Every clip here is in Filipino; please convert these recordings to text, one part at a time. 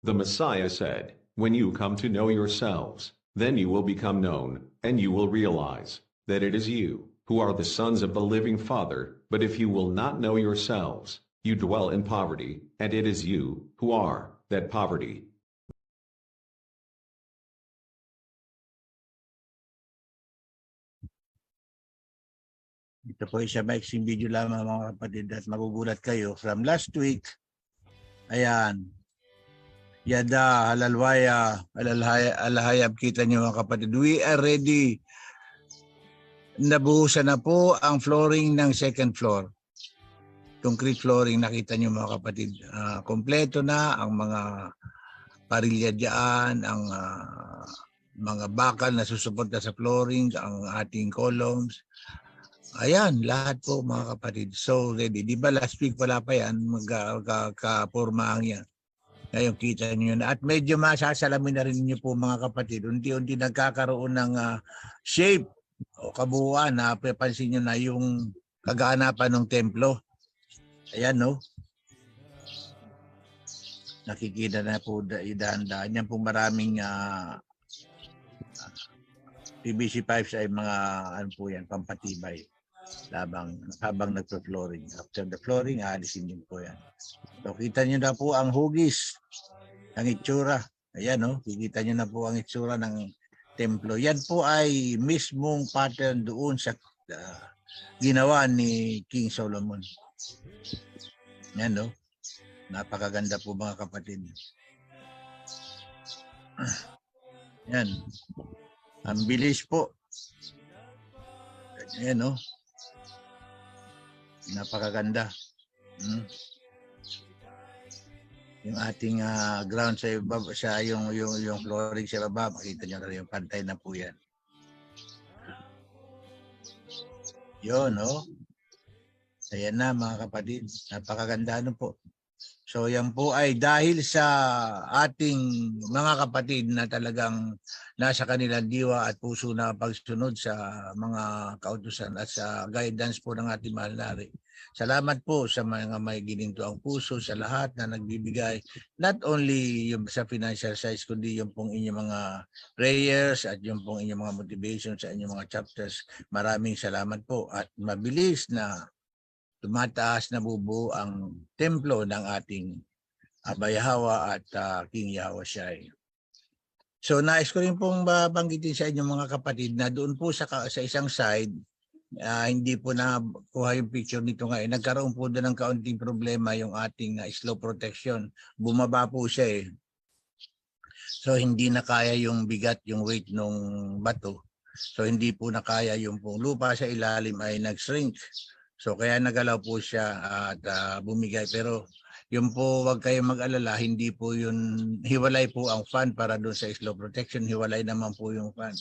The Messiah said, "When you come to know yourselves, then you will become known, and you will realize that it is you who are the sons of the living Father. But if you will not know yourselves, you dwell in poverty, and it is you who are that poverty." Ito po isa maiksing video lamang mga kapatid at magugulat kayo. From last week, ayan, yada, halalwaya, alahayab, kita niyo mga kapatid. We are ready. Nabuhusan na po ang flooring ng second floor. Concrete flooring, nakita niyo mga kapatid. Kompleto na ang mga parilya dyan, ang mga bakal na susuporta sa flooring, ang ating columns. Ayan, lahat po mga kapatid. So ready. Di ba last week wala pa yan, magkapurmahan yan. Ngayon kita niyo na. At medyo masasalamin na rin niyo po mga kapatid. Unti-unti nagkakaroon ng shape o kabuuan na papansin niyo na yung kaganapan ng templo. Ayan no. Nakikita na po dahan-dahan. Yan po maraming PVC pipes ay mga ano po yan, pampatibay habang nagpo-flooring. After the flooring, aalisin din po yan. So, kita nyo na po ang hugis, ang itsura. Ayan, no? Kikita nyo na po ang itsura ng templo. Yan po ay mismong pattern doon sa ginawa ni King Solomon. Yan, no? Napakaganda po mga kapatid. Yan. Ang bilis po. Yan, no? Napakaganda. Yung ating ground sa baba, yung flooring sa baba, makita nyo na yung pantay na po yan. Yun, no? Ayan na mga kapatid. Napakaganda ano po. So yan po ay dahil sa ating mga kapatid na talagang nasa kanilang diwa at puso na pagsunod sa mga kautusan at sa guidance po ng ating mahal na Hari. Salamat po sa mga may gininto ang puso, sa lahat na nagbibigay, not only yung sa financial side, kundi yung pong inyong mga prayers at yung pong inyong mga motivation sa inyong mga chapters. Maraming salamat po at mabilis na tumataas na bubuo ang templo ng ating Abay Yahweh at King Yahweh Shai. So nais ko rin pong babanggitin sa inyong mga kapatid na doon po sa isang side, hindi po na kuha yung picture nito ngayon. Nagkaroon po doon ng kaunting problema yung ating slope protection. Bumaba po siya eh. So hindi na kaya yung bigat, yung weight ng bato. So hindi po na kaya yung pong lupa sa ilalim ay nag-shrink. So kaya nagalaw po siya at bumigay. Pero yun po, wag kayong mag-alala, hindi po yun, hiwalay po ang fund para doon sa slope protection, hiwalay naman po yung fund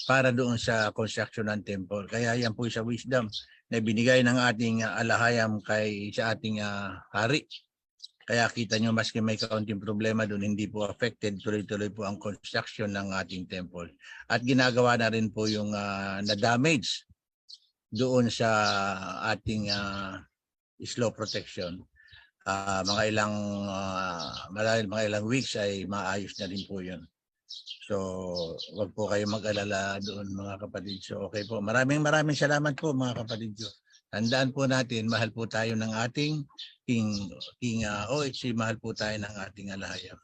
para doon sa construction ng temple. Kaya yan po sa wisdom na binigay ng ating alahayam sa ating hari. Kaya kita nyo, maski may kaunting problema doon, hindi po affected, tuloy-tuloy po ang construction ng ating temple. At ginagawa na rin po yung na-damage doon sa ating slope protection. Mga ilang weeks ay maayos na rin po yun. So, wag po kayo mag-alala doon mga kapatid. So, okay po. Maraming salamat po mga kapatid ko. Tandaan po natin, mahal po tayo ng ating King OHC, mahal po tayo ng ating alahayam.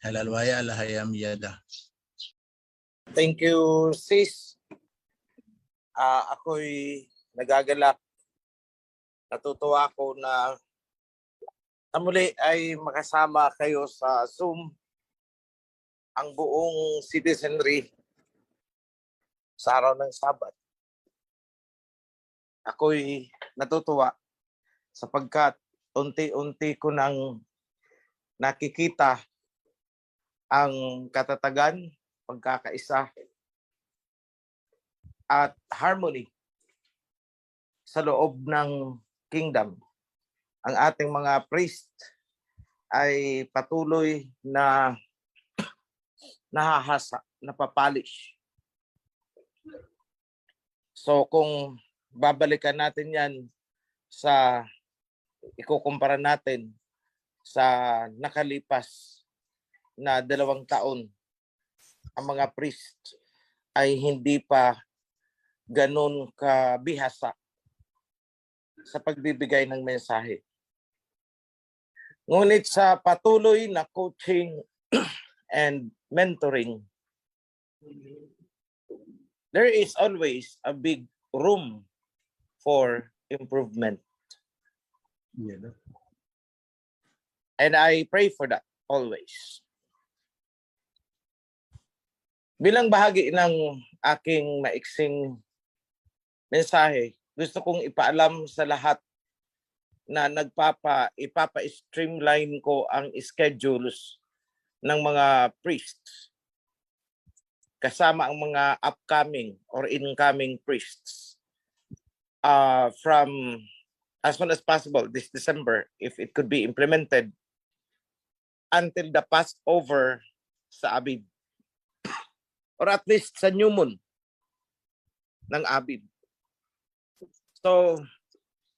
Halalwaya alahayam yada. Thank you, sis. Ako'y nagagalak. Natutuwa ako na muli ay makasama kayo sa Zoom ang buong citizenry sa araw ng Sabat. Ako'y natutuwa sapagkat unti-unti ko nang nakikita ang katatagan, pagkakaisa at harmony sa loob ng kingdom. Ang ating mga priest ay patuloy na nahahasa, napapolish. So kung babalikan natin yan ikukumpara natin sa nakalipas na 2 taon, ang mga priest ay hindi pa ganun kabihasa sa pagbibigay ng mensahe. Ngunit sa patuloy na coaching and mentoring, there is always a big room for improvement. And I pray for that always. Bilang bahagi ng aking maiksing mensahe, gusto kong ipaalam sa lahat na ipapa-streamline ko ang schedules ng mga priests kasama ang mga upcoming or incoming priests from as soon as possible this December, if it could be implemented, until the Passover sa Abib, or at least sa New Moon ng Abib. So,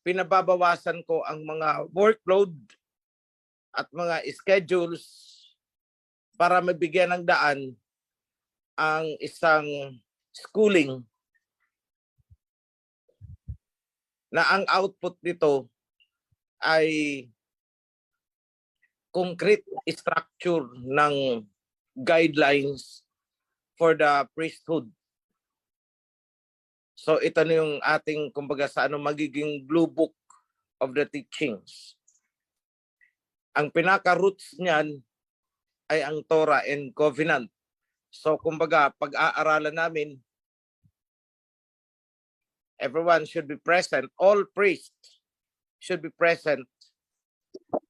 pinababawasan ko ang mga workload at mga schedules para mabigyan ng daan ang isang schooling na ang output nito ay concrete structure ng guidelines for the priesthood. So ito na yung ating, kumbaga, sa magiging blue book of the teachings. Ang pinaka-roots niyan ay ang Torah and Covenant. So kumbaga, pag-aaralan namin, everyone should be present. All priests should be present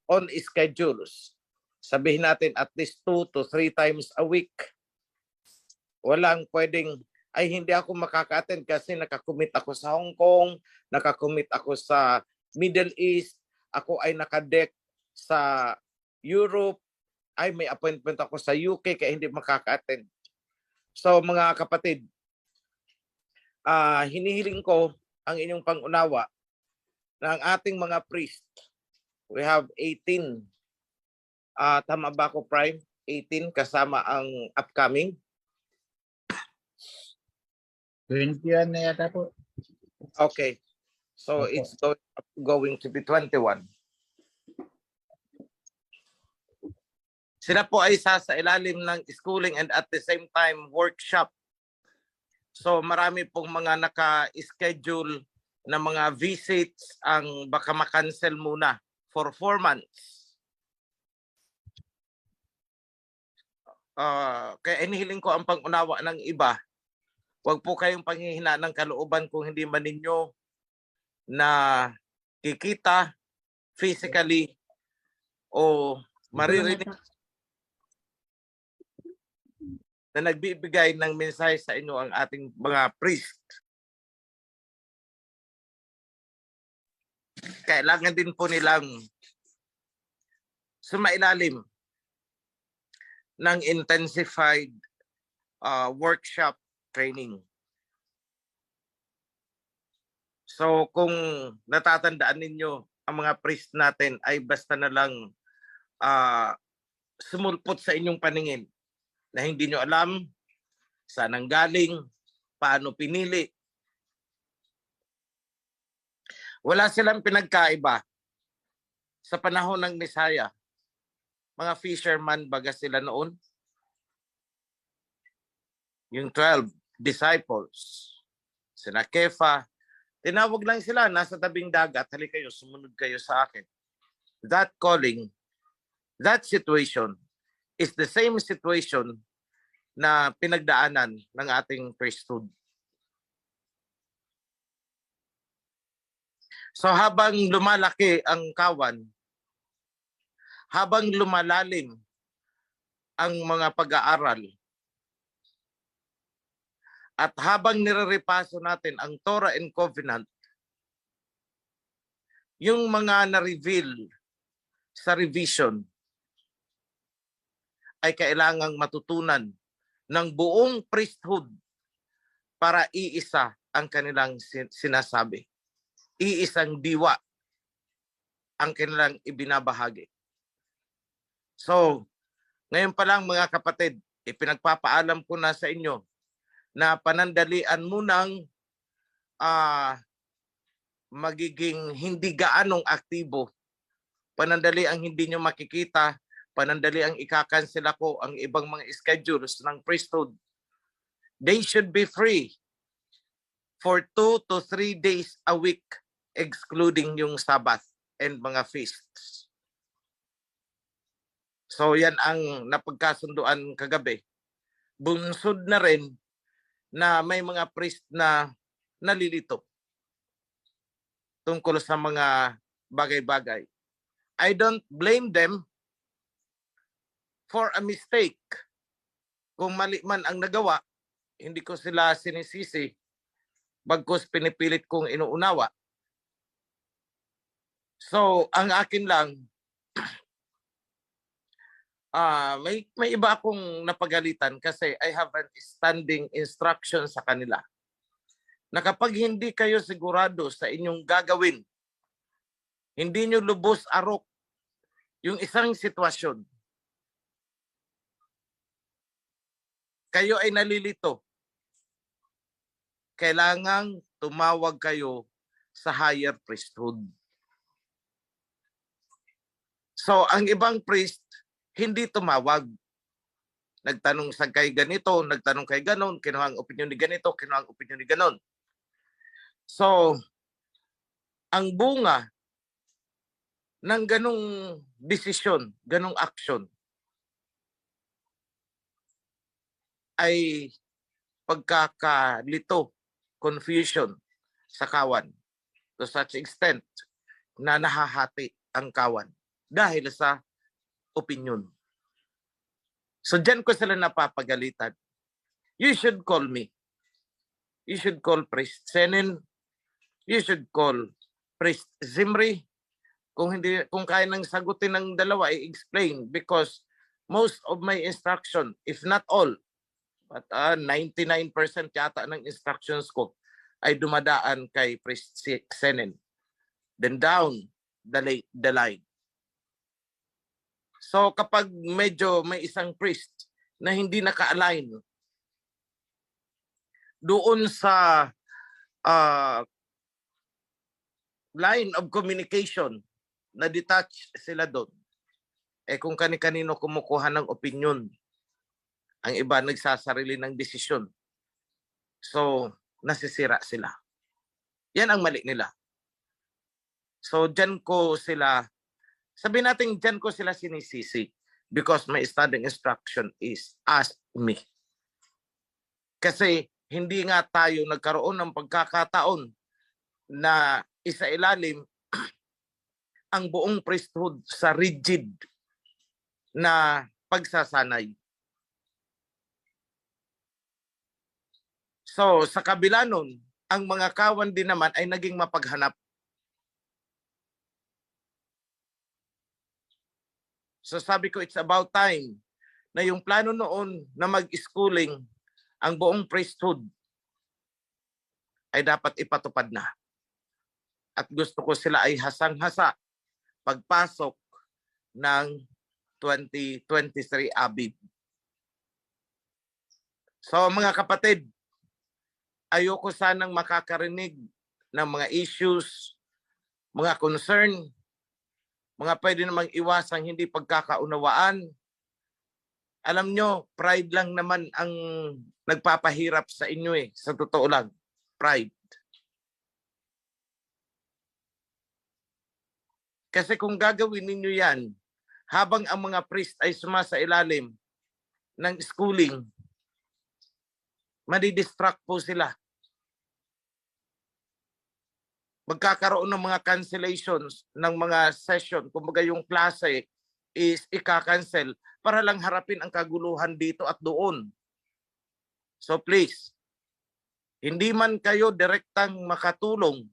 on schedules. Sabihin natin at least 2 to 3 times a week. Walang pwedeng, ay hindi ako makaka-attend kasi nakakommit ako sa Hong Kong, nakakommit ako sa Middle East, ako ay nakadek sa Europe, ay may appointment ako sa UK kaya hindi makaka-attend. So mga kapatid, hinihiling ko ang inyong pangunawa na ang ating mga priest, we have 18, tama ba ako, Prime? 18 kasama ang upcoming? 20 yan na yata po. Okay. So Okay. it's going to be 21. Sila po ay sa ilalim ng schooling and at the same time workshop. So marami pong mga naka-schedule na mga visits ang baka makancel muna for 4 months. Kaya inihiling ko ang pangunawa ng iba. Huwag po kayong panghihina ng kalooban kung hindi man ninyo na kikita physically o maririnig na nagbibigay ng mensahe sa inyo ang ating mga priest. Kailangan din po nilang sumailalim ng intensified workshop training. So kung natatandaan ninyo, ang mga priest natin ay basta na lang sumulpot sa inyong paningin na hindi nyo alam saan ang galing, paano pinili. Wala silang pinagkaiba sa panahon ng Nisaya. Mga fisherman baga sila noon. Yung 12 disciples, sina Kefa, tinawag lang sila, nasa tabing dagat, halika kayo, sumunod kayo sa akin. That calling, that situation is the same situation na pinagdaanan ng ating priesthood. So habang lumalaki ang kawan, habang lumalalim ang mga pag-aaral, at habang nirerepaso natin ang Torah and Covenant, yung mga na-reveal sa revision ay kailangang matutunan ng buong priesthood para iisa ang kanilang sinasabi. Iisang diwa ang kanilang ibinabahagi. So, ngayon pa lang mga kapatid, ipinagpapaalam ko na sa inyo na panandalian munang magiging hindi gaanong aktibo. Panandali ang hindi nyo makikita, panandali ang ikakancel ako ang ibang mga schedules ng priesthood. They should be free for 2 to 3 days a week, excluding yung Sabbath and mga feasts. So yan ang napagkasunduan kagabi. Bunsod na rin na may mga priest na nalilito tungkol sa mga bagay-bagay. I don't blame them for a mistake. Kung mali man ang nagawa, hindi ko sila sinisisi, bagkus pinipilit kong inuunawa. So, ang akin lang, may iba akong napagalitan kasi I have a standing instruction sa kanila na kapag hindi kayo sigurado sa inyong gagawin, hindi nyo lubos arok yung isang sitwasyon, kayo ay nalilito, kailangang tumawag kayo sa higher priesthood. So, ang ibang priest, hindi tumawag. Nagtanong sa kay ganito, nagtanong kay ganon, kinuha ang opinion ni ganito, kinuha ang opinion ni ganon. So, ang bunga ng ganong desisyon, ganong action, ay pagkakalito, confusion sa kawan to such extent na nahahati ang kawan dahil sa opinion. So dyan ko sila napapagalitan. You should call me. You should call Priest Senin. You should call Priest Zimri. Kung kaya nang sagutin ng dalawa, i-explain because most of my instruction, if not all, but 99% yata ng instructions ko ay dumadaan kay Priest Senin. Then down the line. So kapag medyo may isang priest na hindi naka-align doon sa line of communication, na detach sila doon, kung kani-kanino kumukuha ng opinion, ang iba nagsasarili ng desisyon. So, nasisira sila. Yan ang mali nila. So, dyan ko sila, sabihin natin dyan ko sila sinisisi because my standing instruction is ask me. Kasi hindi nga tayo nagkaroon ng pagkakataon na isailalim ang buong priesthood sa rigid na pagsasanay. So, sa kabila nun, ang mga kawan din naman ay naging mapaghanap. So sabi ko, it's about time na yung plano noon na mag-schooling ang buong priesthood ay dapat ipatupad na. At gusto ko sila ay hasang-hasa pagpasok ng 2023 Abib. So mga kapatid, ayoko sanang makakarinig ng mga issues, mga concern, mga pwede namang iwasang hindi pagkakaunawaan. Alam nyo, pride lang naman ang nagpapahirap sa inyo sa totoo lang. Pride. Kasi kung gagawin ninyo yan, habang ang mga priest ay sumasailalim ng schooling, madidistract po sila. Magkakaroon ng mga cancellations ng mga session. Kumbaga yung klase is ika-cancel para lang harapin ang kaguluhan dito at doon. So please, hindi man kayo direktang makatulong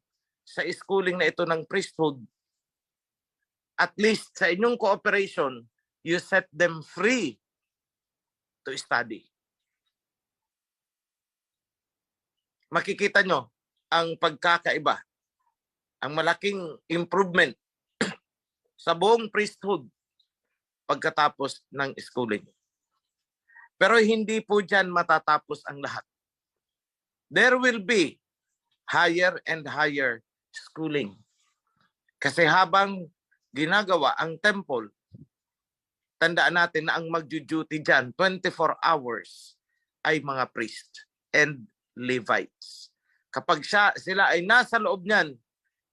sa schooling na ito ng priesthood, at least sa inyong cooperation, you set them free to study. Makikita nyo ang pagkakaiba, ang malaking improvement sa buong priesthood pagkatapos ng schooling. Pero hindi po dyan matatapos ang lahat. There will be higher and higher schooling. Kasi habang ginagawa ang temple, tandaan natin na ang magjo-duty dyan 24 hours ay mga priest and Levites. Kapag sila ay nasa loob niyan,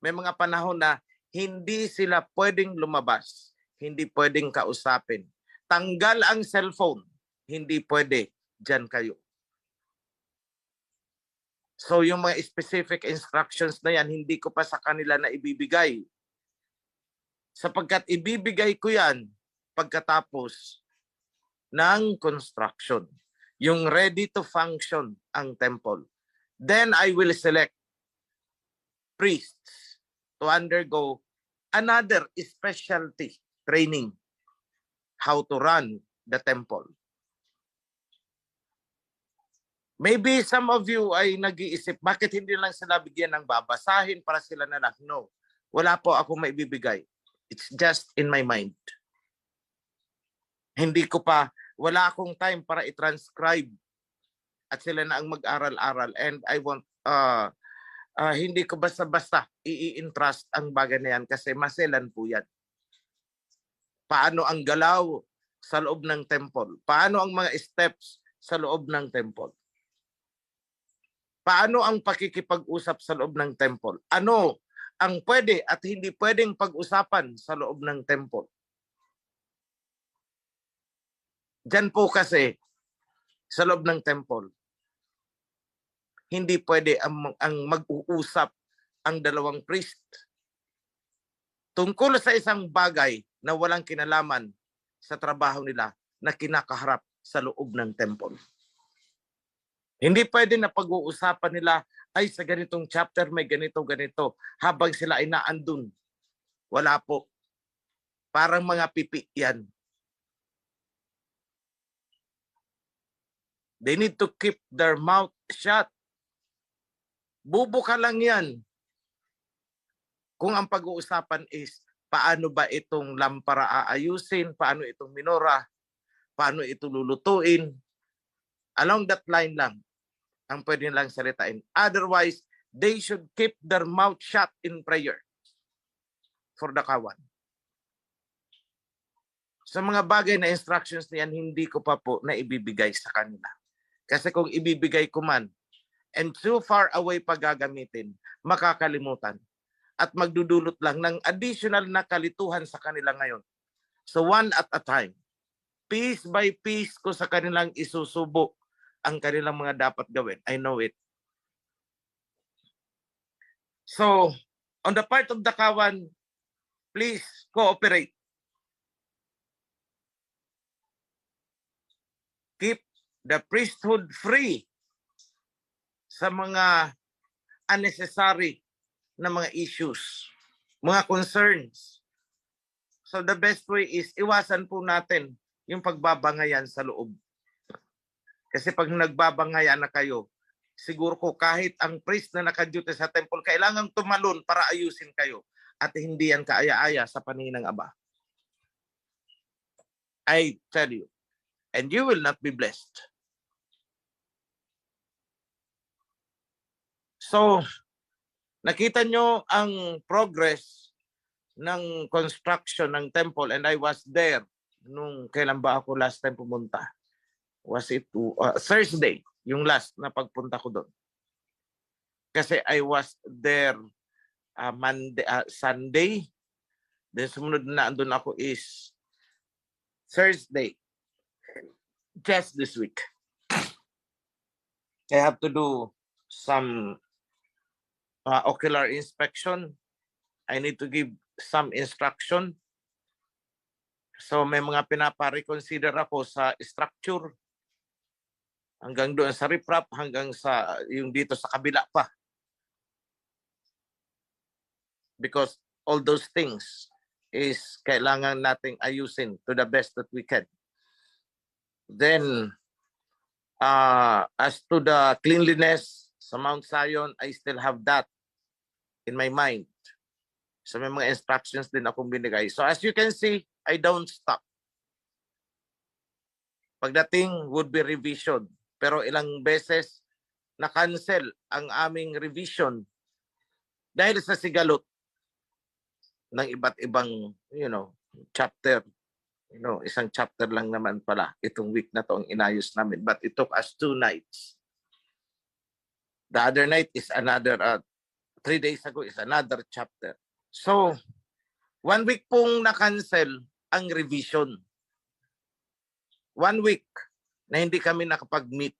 may mga panahon na hindi sila pwedeng lumabas, hindi pwedeng kausapin. Tanggal ang cellphone, hindi pwede, dyan kayo. So yung mga specific instructions na yan, hindi ko pa sa kanila na ibibigay. Sapagkat ibibigay ko yan pagkatapos ng construction. Yung ready to function ang temple. Then I will select priests to undergo another specialty training, how to run the temple. Maybe some of you ay nag-iisip, bakit hindi lang sila bigyan ng babasahin para sila na lang? No, wala po ako maibibigay. It's just in my mind. Wala akong time para i-transcribe at sila na ang mag-aral-aral. And I want, hindi ko basta-basta i-entrust ang bagay na yan kasi maselan po yan. Paano ang galaw sa loob ng temple? Paano ang mga steps sa loob ng temple? Paano ang pakikipag-usap sa loob ng temple? Ano ang pwede at hindi pwedeng pag-usapan sa loob ng temple? Diyan po kasi sa loob ng temple, hindi pwede ang mag-uusap ang dalawang priest tungkol sa isang bagay na walang kinalaman sa trabaho nila na kinakaharap sa loob ng temple. Hindi pwede na pag-uusapan nila, ay sa ganitong chapter may ganito, habang sila ay naandun. Wala po. Parang mga pipi yan. They need to keep their mouth shut. Bubuka lang yan. Kung ang pag-uusapan is, paano ba itong lampara aayusin, paano itong minora, paano ito lulutuin. Along that line lang, ang pwede lang salitain. Otherwise, they should keep their mouth shut in prayer for the kawan. Sa mga bagay na instructions na yan, hindi ko pa po na ibibigay sa kanila. Kasi kung ibibigay ko man, and too far away pa gagamitin, makakalimutan. At magdudulot lang ng additional na kalituhan sa kanila ngayon. So one at a time, piece by piece ko sa kanilang isusubo ang kanilang mga dapat gawin. I know it. So, on the part of the kawan, please cooperate. Keep the priesthood free sa mga unnecessary na mga issues, mga concerns. So the best way is iwasan po natin yung pagbabangayan sa loob. Kasi pag nagbabangayan na kayo, siguro ko kahit ang priest na nakaduty sa temple, kailangang tumalon para ayusin kayo at hindi yan kaaya-aya sa paningin ng Aba. I tell you, and you will not be blessed. So, nakita nyo ang progress ng construction ng temple and I was there nung kailan ba ako last time pumunta? Was it Thursday, yung last na pagpunta ko doon. Kasi I was there Sunday. Then sumunod na andun ako is Thursday. Just this week. I have to do some ocular inspection. I need to give some instruction. So may mga pinapa-reconsider ako sa structure. Hanggang doon sa riprap, hanggang sa yung dito sa kabila pa. Because all those things is kailangan nating ayusin to the best that we can. Then, as to the cleanliness sa Mount Zion, I still have that in my mind. So may mga instructions din akong binigay. So as you can see, I don't stop. Pagdating would be revision. Pero ilang beses na-cancel ang aming revision dahil sa sigalot ng iba't ibang, chapter. Isang chapter lang naman pala itong week na to ang inayos namin. But it took us 2 nights. The other night is another, 3 days ago is another chapter. So, 1 week pong na-cancel ang revision. 1 week na hindi kami nakapag-meet.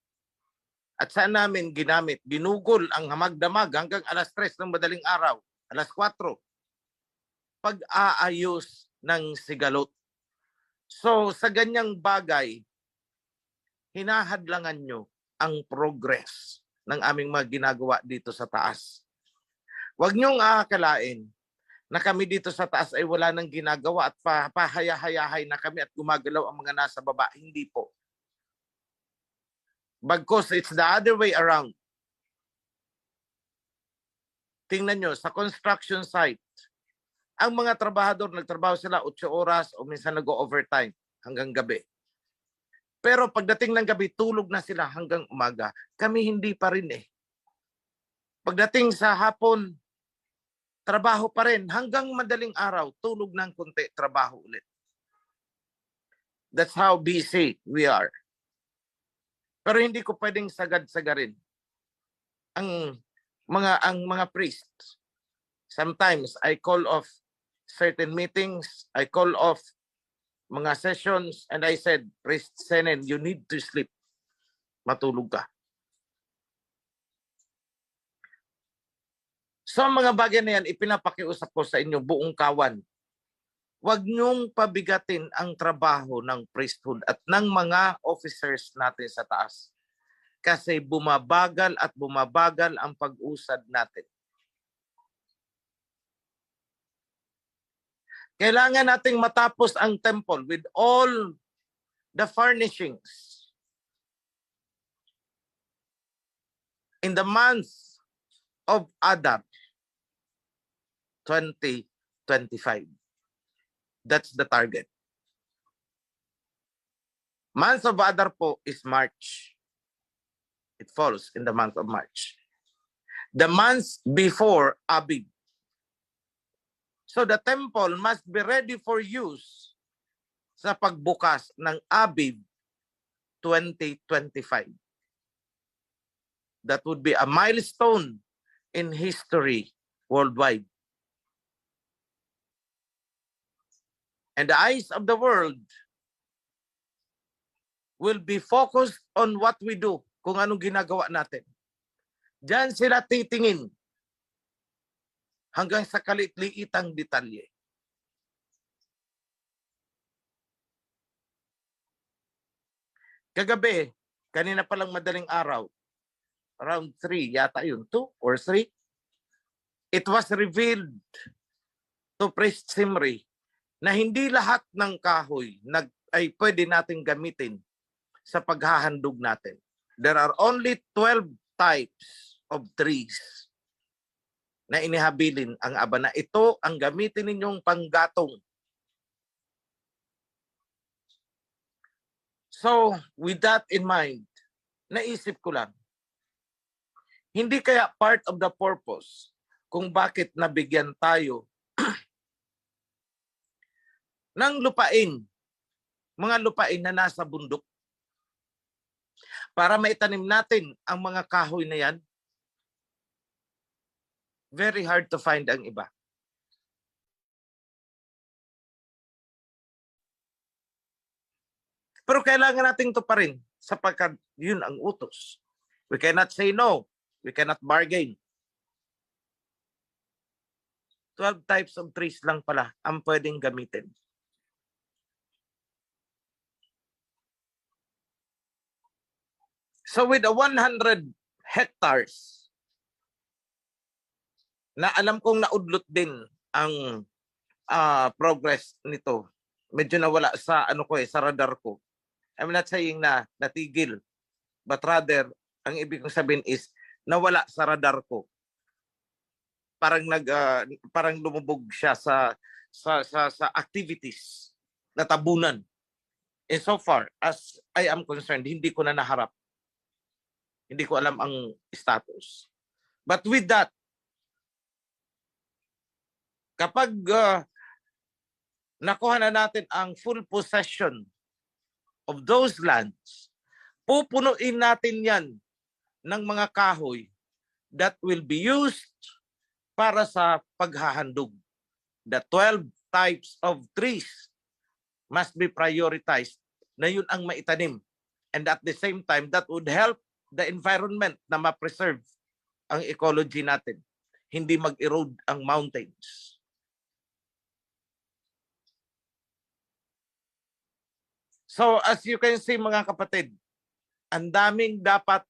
At saan namin ginamit? Ginugol ang hamagdamag hanggang alas 3 ng madaling araw, alas 4. Pag-aayos ng sigalot. So, sa ganyang bagay, hinahadlangan nyo ang progress ng aming mga ginagawa dito sa taas. Huwag nyong aakalain na kami dito sa taas ay wala nang ginagawa at pahaya-hayahay na kami at gumagalaw ang mga nasa baba. Hindi po. Bagkus, it's the other way around. Tingnan nyo, sa construction site, ang mga trabahador, nagtrabaho sila 8 oras o minsan nag-overtime hanggang gabi. Pero pagdating ng gabi, tulog na sila hanggang umaga. Kami hindi pa rin eh. Pagdating sa hapon, trabaho pa rin. Hanggang madaling araw, tulog ng kunti, trabaho ulit. That's how busy we are. Pero hindi ko pwedeng sagad-sagarin ang mga priests. Sometimes I call off certain meetings, I call off mga sessions, and I said, Priest Senen, you need to sleep. Matulog ka. So mga bagay na yan, ipinapakiusap ko sa inyo buong kawan. Huwag niyong pabigatin ang trabaho ng priesthood at ng mga officers natin sa taas. Kasi bumabagal at bumabagal ang pag-usad natin. Kailangan nating matapos ang temple with all the furnishings in the month of Adar 2025. That's the target. Month of Adar po is March. It falls in the month of March. The months before Abib. So the temple must be ready for use sa pagbukas ng Abib 2025. That would be a milestone in history worldwide. And the eyes of the world will be focused on what we do, kung anong ginagawa natin. Diyan sila titingin hanggang sa kalit-liitang detalye. Kagabi, kanina palang madaling araw, around 3 yata yun, 2 or 3, it was revealed to Priest Simri na hindi lahat ng kahoy ay pwede nating gamitin sa paghahandog natin. There are only 12 types of trees na inihabilin ang aba na ito ang gamitin ninyong panggatong. So, with that in mind, naisip ko lang, hindi kaya part of the purpose kung bakit nabigyan tayo ng lupain, mga lupain na nasa bundok, para maitanim natin ang mga kahoy na yan? Very hard to find ang iba. Pero kailangan natin ito pa rin sapagkat yun ang utos. We cannot say no. We cannot bargain. 12 types of trees lang pala ang pwedeng gamitin. So with the 100 hectares, na alam kong naudlot din ang progress nito. Medyo nawala sa sa radar ko. I'm not saying na natigil, but rather ang ibig kong sabihin is nawala sa radar ko. Parang lumubog siya sa activities na tabunan. So far as I am concerned, hindi ko na naharap. Hindi ko alam ang status. But with that, kapag nakuha na natin ang full possession of those lands, pupunuin natin yan ng mga kahoy that will be used para sa paghahandog. The 12 types of trees must be prioritized na yun ang maitanim. And at the same time, that would help the environment na ma-preserve ang ecology natin. Hindi mag-erode ang mountains. So as you can see mga kapatid, ang daming dapat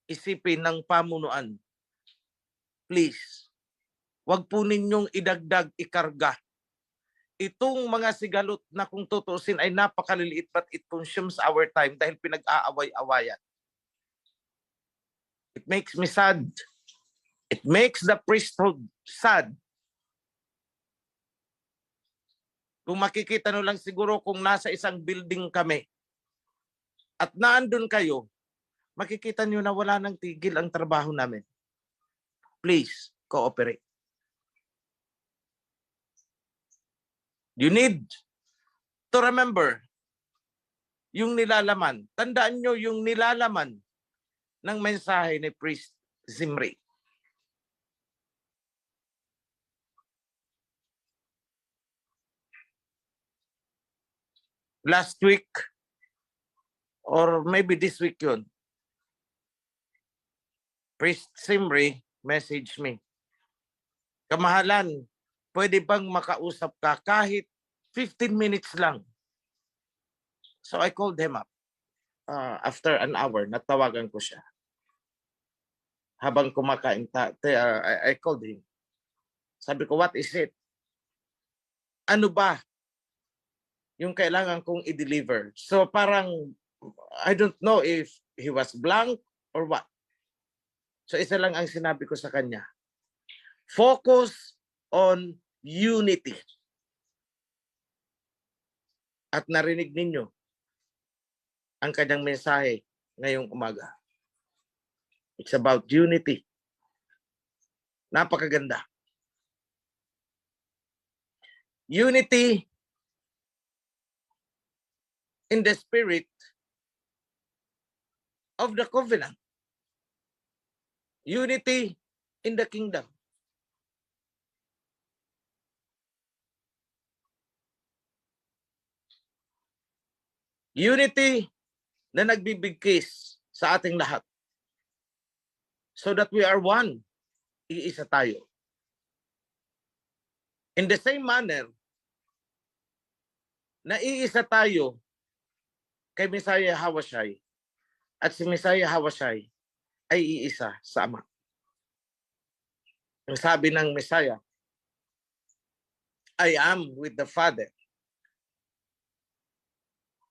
isipin ng pamunuan. Please, wag po ninyong idagdag, ikarga. Itong mga sigalot na kung tutusin ay napakaliliit but it consumes our time dahil pinag-aaway-awayan. It makes me sad. It makes the priesthood sad. Kung makikita nyo lang siguro kung nasa isang building kami at naandun kayo, makikita nyo na wala nang tigil ang trabaho namin. Please, cooperate. You need to remember yung nilalaman. Tandaan nyo yung nilalaman ng mensahe ni Priest Zimri. Last week, or maybe this week yun, Priest Zimri messaged me. Kamahalan, pwede bang makausap ka kahit 15 minutes lang? So I called him up. After an hour, natawagan ko siya. Habang kumakain, I called him. Sabi ko, what is it? Ano ba yung kailangan kong i-deliver? So parang, I don't know if he was blank or what. So isa lang ang sinabi ko sa kanya. Focus on unity. At narinig ninyo ang kanyang mensahe ngayong umaga. It's about unity. Napakaganda. Unity in the spirit of the covenant. Unity in the kingdom. Unity na nagbibigkis sa ating lahat. So that we are one. Iisa tayo. In the same manner, na iisa tayo kay Messiah Hawashai at si Messiah Hawashai ay iisa sa Ama. Ang sabi ng Messiah, I am with the Father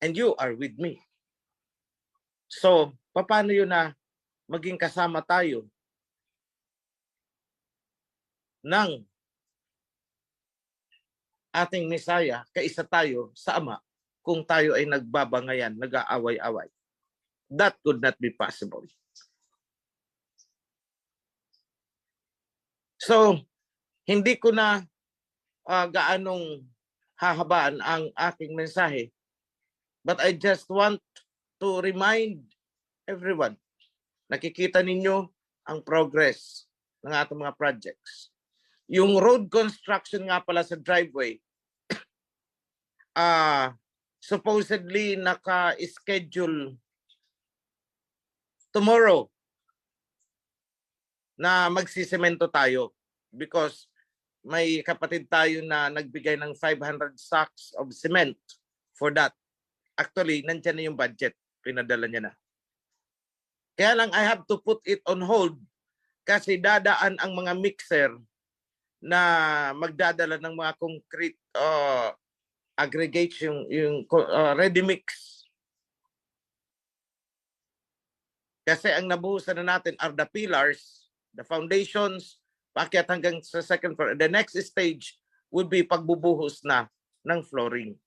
and you are with me. So, paano yun na maging kasama tayo ng ating Messiah, kaisa tayo sa Ama kung tayo ay nagbabangayan, nag-aaway-away? That could not be possible. So, hindi ko na gaanong hahabaan ang aking mensahe. But I just want to remind everyone, nakikita ninyo ang progress ng ating mga projects. Yung road construction nga pala sa driveway, supposedly naka-schedule tomorrow na magsisemento tayo because may kapatid tayo na nagbigay ng 500 sacks of cement for that. Actually, nandiyan na yung budget. Pinadala niya na. Kaya lang, I have to put it on hold kasi dadaan ang mga mixer na magdadala ng mga concrete aggregates, yung ready mix. Kasi ang nabuhusan na natin are the pillars, the foundations, paakyat hanggang sa second floor. The next stage would be pagbubuhos na ng flooring.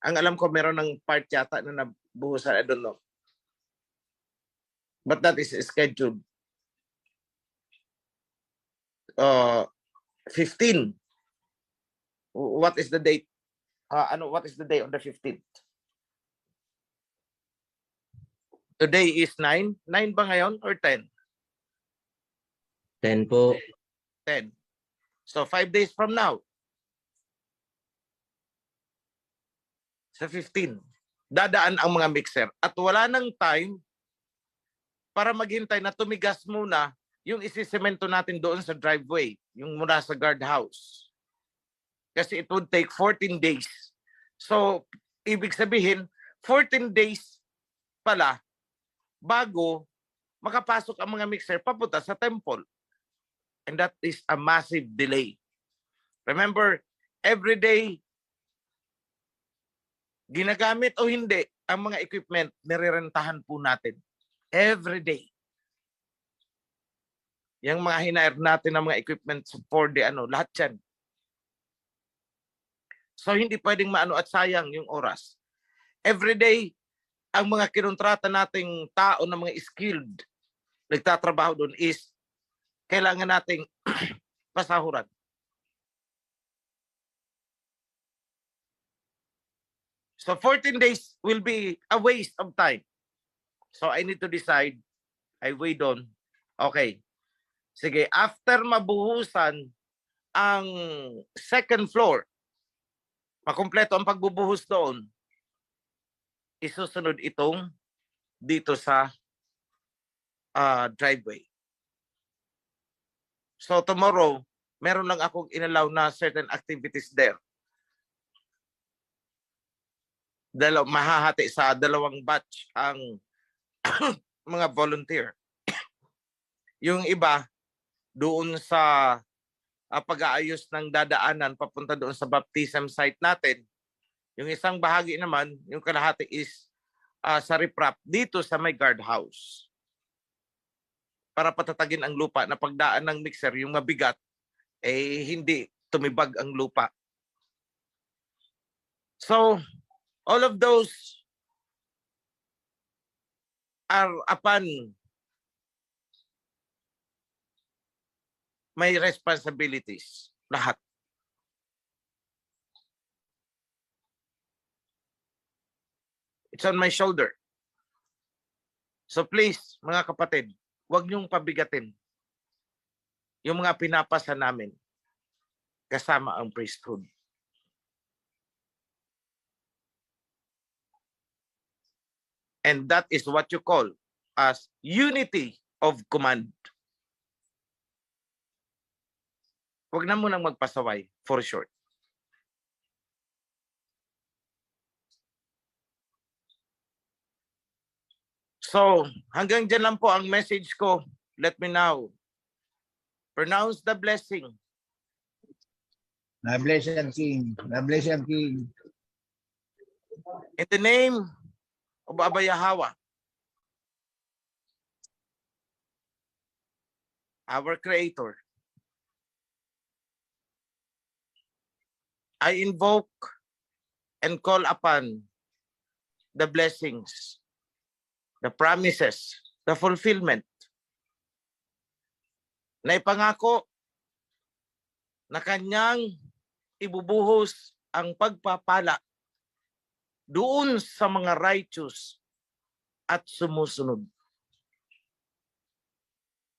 Ang alam ko, meron ng part yata na nabuhusan. I don't know. But that is scheduled. 15. What is the date? What is the day on the 15th? Today is 9. 9 ba ngayon or 10? 10 po. 10. So 5 days from now. Sa 15. Dadaan ang mga mixer. At wala nang time para maghintay na tumigas muna yung isisemento natin doon sa driveway. Yung mula sa guardhouse. Kasi it would take 14 days. So, ibig sabihin, 14 days pala bago makapasok ang mga mixer papunta sa temple. And that is a massive delay. Remember, every day, ginagamit o hindi, ang mga equipment, nirerentahan po natin. Every day. Yung mga hinair natin ng mga equipment for the lahat yan. So, hindi pwedeng maano at sayang yung oras. Every day, ang mga kinontrata nating tao na mga skilled, nagtatrabaho doon is, kailangan nating pasahuran. So 14 days will be a waste of time. So I need to decide. I weigh doon. Okay. Sige, after mabuhusan ang second floor, makumpleto ang pagbubuhos doon, isusunod itong dito sa driveway. So tomorrow, meron lang akong inalaw na certain activities there. Mahahati sa dalawang batch ang mga volunteer. Yung iba, doon sa pag-aayos ng dadaanan papunta doon sa baptism site natin. Yung isang bahagi naman, yung kalahati is sa riprap dito sa may guardhouse. Para patatagin ang lupa na pagdaan ng mixer, yung mabigat, hindi tumibag ang lupa. So, all of those are upon may responsibilities. Lahat. It's on my shoulder. So please, mga kapatid, huwag niyong pabigatin yung mga pinapasa namin kasama ang priesthood. And that is what you call as unity of command. Huwag na munang magpasaway for short. So, hanggang dyan lang po ang message ko. Let me now pronounce the blessing. God bless you, King. God bless you, King. In the name of Abba Yahweh, our Creator, I invoke and call upon the blessings, the promises, the fulfillment na ipangako na kanyang ibubuhos ang pagpapala doon sa mga righteous at sumusunod.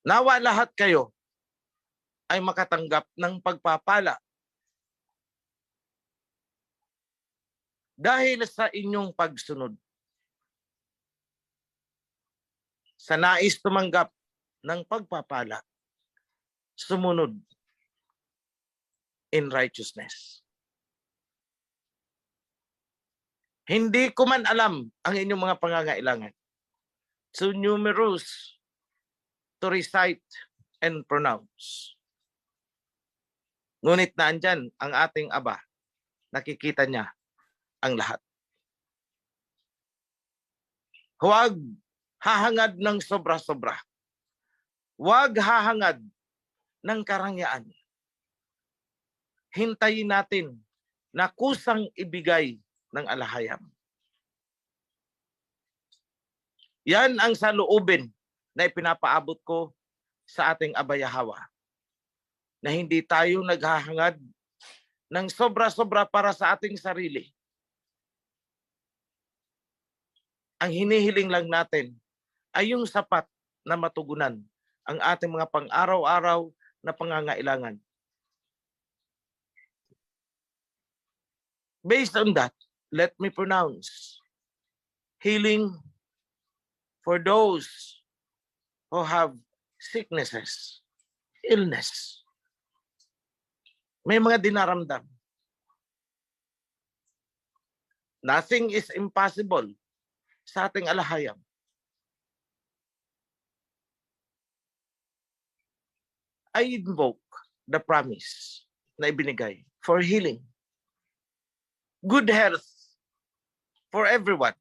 Nawa lahat kayo ay makatanggap ng pagpapala dahil sa inyong pagsunod. Sa nais tumanggap ng pagpapala, sumunod in righteousness. Hindi ko man alam ang inyong mga pangangailangan. So numerous to recite and pronounce. Ngunit naandyan ang ating Aba. Nakikita niya ang lahat. Huwag hahangad ng sobra-sobra. Huwag hahangad ng karangyaan. Hintayin natin na kusang ibigay ng alahayam. Yan ang saloobin na ipinapaabot ko sa ating Abayahawa. Na hindi tayo naghahangad ng sobra-sobra para sa ating sarili. Ang hinihiling lang natin ay yung sapat na matugunan ang ating mga pang-araw-araw na pangangailangan. Based on that, let me pronounce healing for those who have sicknesses, illness. May mga dinaramdam. Nothing is impossible sa ating alahayam. I invoke the promise na ibinigay for healing. Good health for everyone.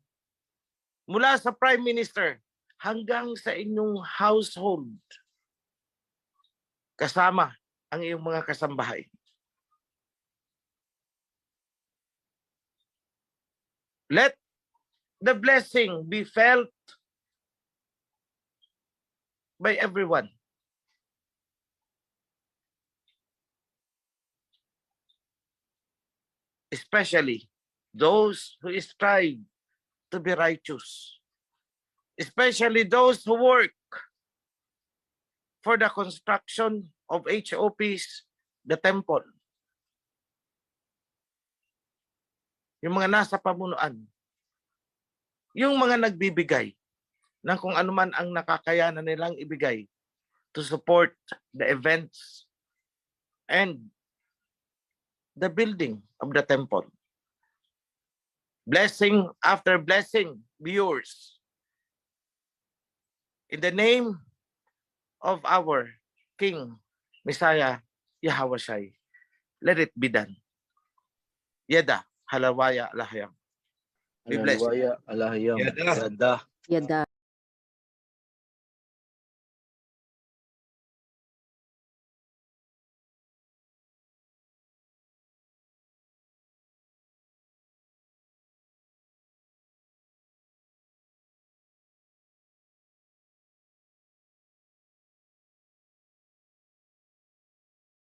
Mula sa Prime Minister hanggang sa inyong household. Kasama ang iyong mga kasambahay. Let the blessing be felt by everyone. Especially those who strive to be righteous. Especially those who work for the construction of HOPs, the temple. Yung mga nasa pamunuan. Yung mga nagbibigay ng kung ano man ang nakakayanan nilang ibigay to support the events and the building of the temple. Blessing after blessing be yours. In the name of our King, Messiah, Yahweh Shai, let it be done. Yada, halawaya, alahayam. Be blessed. Hallelujah, alahiyam, Yada. yada. Yada.